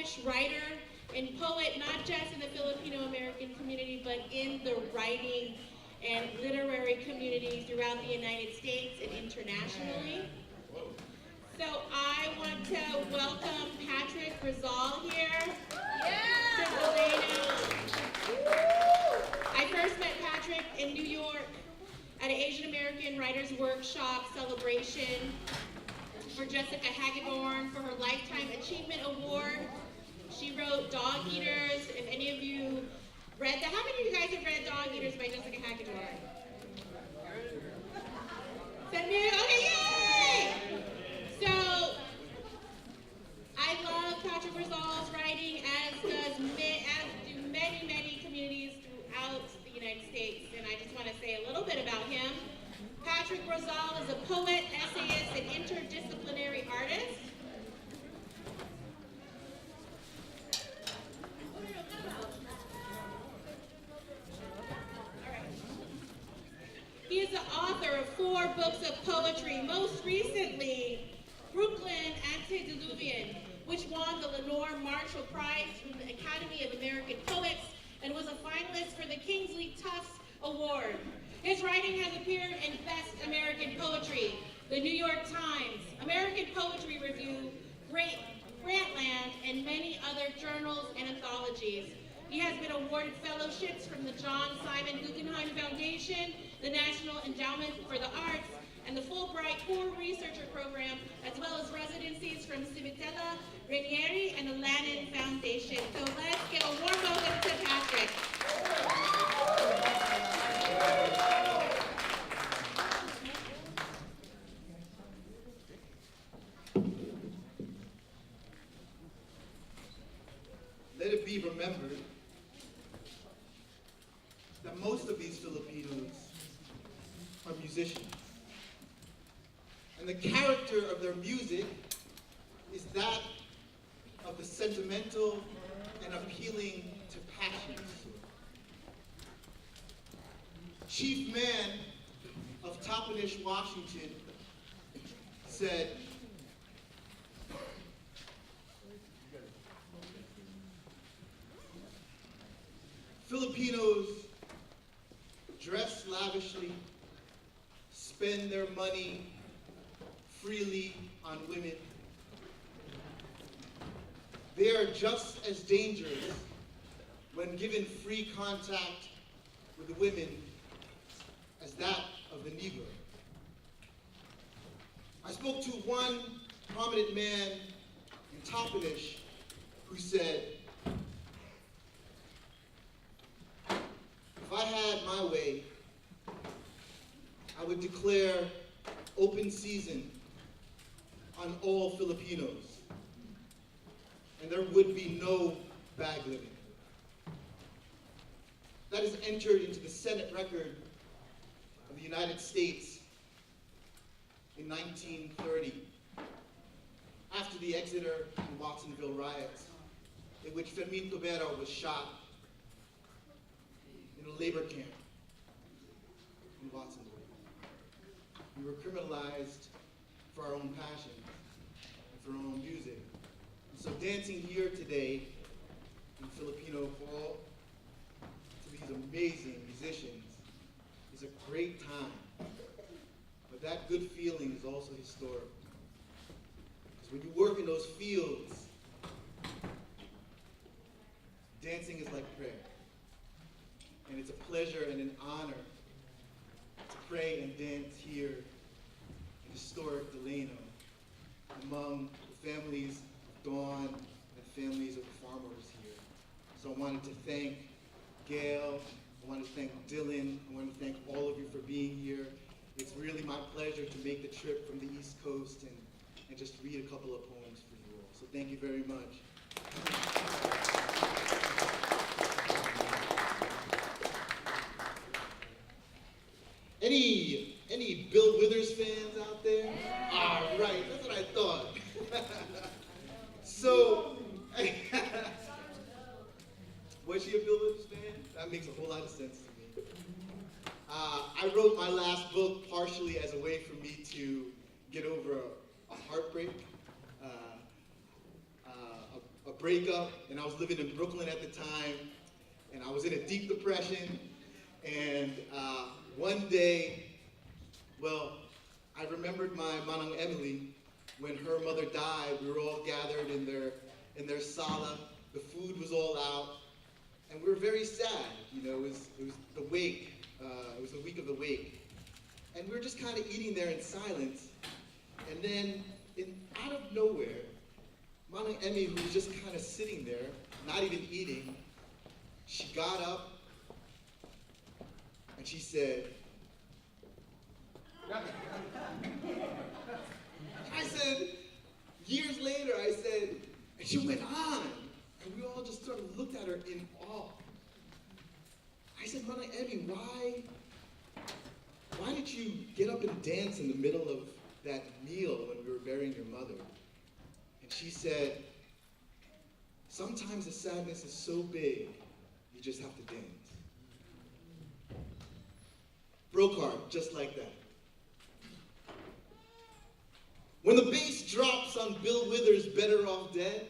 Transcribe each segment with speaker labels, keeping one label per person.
Speaker 1: distinguished writer and poet, not just in the Filipino-American community, but in the writing and literary community throughout the United States and internationally. So I want to welcome Patrick Rosal here to Delano. I first met Patrick in New York at an Asian American Writers Workshop celebration for Jessica Hagedorn for her Lifetime Achievement Award. She wrote Dog Eaters. If any of you read that, how many of you guys have read Dog Eaters by Jessica Hagedorn? Send me, okay, yay! So, I love Patrick Rosal's writing, as do many, many communities throughout the United States, and I just want to say a little bit about him. Patrick Rosal is a poet, essayist, and interdisciplinary artist. He is the author of 4 books of poetry, most recently, Brooklyn Antediluvian, which won the Lenore Marshall Prize from the Academy of American Poets and was a finalist for the Kingsley Tufts Award. His writing has appeared in Best American Poetry, the New York Times, American Poetry Review, Grantland, and many other journals and anthologies. He has been awarded fellowships from the John Simon Guggenheim Foundation, the National Endowment for the Arts, and the Fulbright Core Researcher Program, as well as residencies from Civitella Ranieri and the Lannan Foundation. So let's give a warm welcome to Patrick.
Speaker 2: Let it be remembered that most of these Filipinos are musicians. And the character of their music is that of the sentimental and appealing to passions. Chief Man of Toppenish, Washington said, Filipinos dress lavishly, spend their money freely on women. They are just as dangerous when given free contact with the women as that of the Negro. I spoke to one prominent man in Toppenish who said, if I had my way, I would declare open season on all Filipinos, and there would be no bag living. That is entered into the Senate record of the United States in 1930, after the Exeter and Watsonville riots, in which Fermin Tobera was shot in a labor camp in Watsonville. We were criminalized for our own passions and for our own music. And so dancing here today in Filipino Fall to these amazing musicians is a great time. But that good feeling is also historic. Because when you work in those fields, dancing is like prayer. And it's a pleasure and an honor to pray and dance here in historic Delano among the families of Dawn and families of the farmers here. So I wanted to thank Gail, I want to thank Dylan, I want to thank all of you for being here. It's really my pleasure to make the trip from the East Coast and just read a couple of poems for you all. So thank you very much. Any Bill Withers fans out there? All right, that's what I thought. So, was she a Bill Withers fan? That makes a whole lot of sense to me. I wrote my last book partially as a way for me to get over a heartbreak, a breakup, and I was living in Brooklyn at the time, and I was in a deep depression, and one day, well, I remembered my Manang Emily. When her mother died, we were all gathered in their sala. The food was all out, and we were very sad. You know, it was the wake. It was the week of the wake, and we were just kind of eating there in silence. And then, out of nowhere, Manang Emmy, who was just kind of sitting there, not even eating, she got up and she said, I said, years later, I said, and she went on, and we all just sort of looked at her in awe. I said, Manang Emmy, why did you get up and dance in the middle of that meal when we were burying your mother? And she said, sometimes the sadness is so big, you just have to dance. Broke heart, just like that. When the bass drops on Bill Withers' Better Off Dead,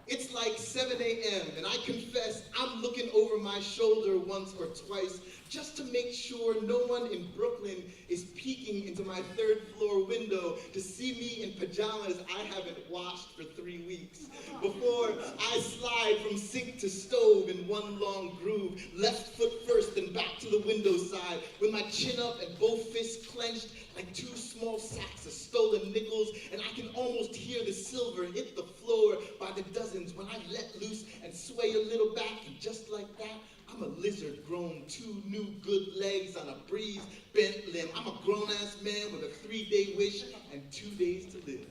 Speaker 2: it's like 7 a.m. and I confess I'm looking over my shoulder once or twice just to make sure no one in Brooklyn is peeking into my third floor window to see me in pajamas I haven't washed for 3 weeks. Before I slide from sink to stove in one long groove, left foot first and back to the window side, with my chin up and both fists clenched like 2 small sacks of stolen nickels, and I can almost hear the silver hit the floor by the dozens when I let loose and sway a little back, and just like that, I'm a lizard grown 2 new good legs on a breeze bent limb. I'm a grown-ass man with a 3-day wish and 2 days to live.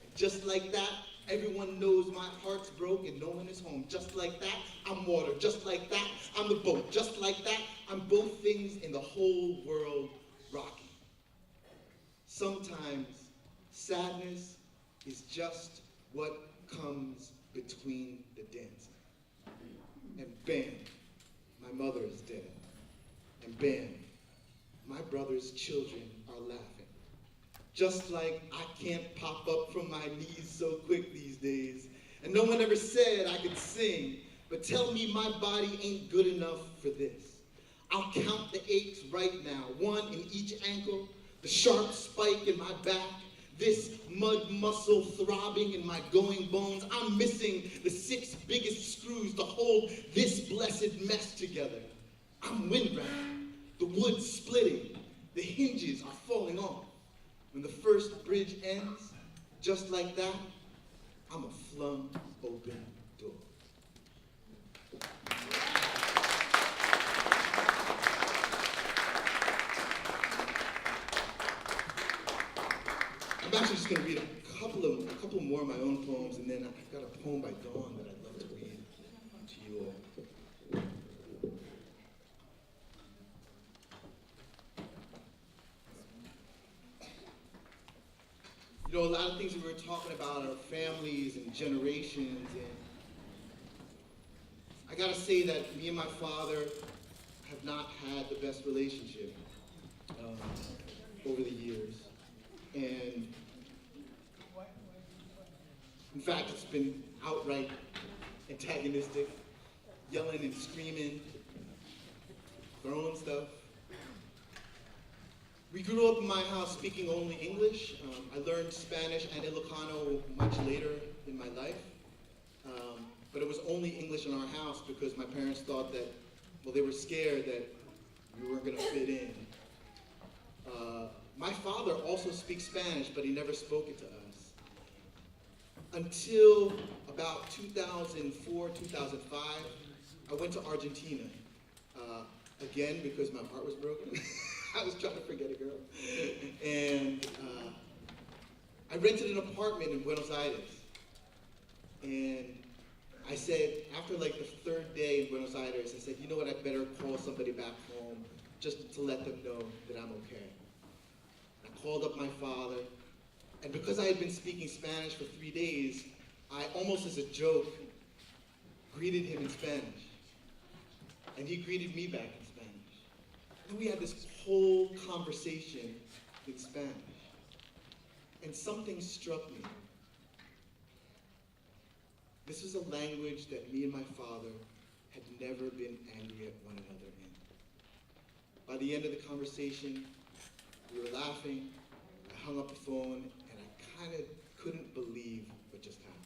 Speaker 2: And just like that, everyone knows my heart's broke and no one is home. Just like that, I'm water. Just like that, I'm the boat. Just like that, I'm both things in the whole world rocky. Sometimes sadness is just what comes between the dancing. And bam, my mother is dead. And bam, my brother's children are laughing. Just like I can't pop up from my knees so quick these days. And no one ever said I could sing, but tell me my body ain't good enough for this. I'll count the aches right now, 1 in each ankle, the sharp spike in my back, this mud muscle throbbing in my going bones. I'm missing the 6 biggest screws to hold this blessed mess together. I'm windwrapped, the wood splitting, the hinges are falling off. When the first bridge ends, just like that, I'm a flung open door. I'm actually just going to read a couple more of my own poems, and then I've got a poem by Dawn that I'd love to read to you all. You know, a lot of things that we were talking about are families and generations, and I gotta say that me and my father have not had the best relationship over the years. And in fact, it's been outright antagonistic, yelling and screaming, throwing stuff. We grew up in my house speaking only English. I learned Spanish and Ilocano much later in my life. But it was only English in our house because my parents thought that, well, they were scared that we weren't gonna fit in. My father also speaks Spanish, but he never spoke it to us. Until about 2004, 2005, I went to Argentina. Again, because my heart was broken. I was trying to forget a girl. And I rented an apartment in Buenos Aires. And I said, after like the 3rd day in Buenos Aires, I said, you know what, I better call somebody back home just to let them know that I'm okay. I called up my father, and because I had been speaking Spanish for 3 days, I almost as a joke greeted him in Spanish. And he greeted me back in Spanish. And we had this whole conversation in Spanish. And something struck me. This was a language that me and my father had never been angry at one another in. By the end of the conversation, we were laughing. I hung up the phone, and I kind of couldn't believe what just happened.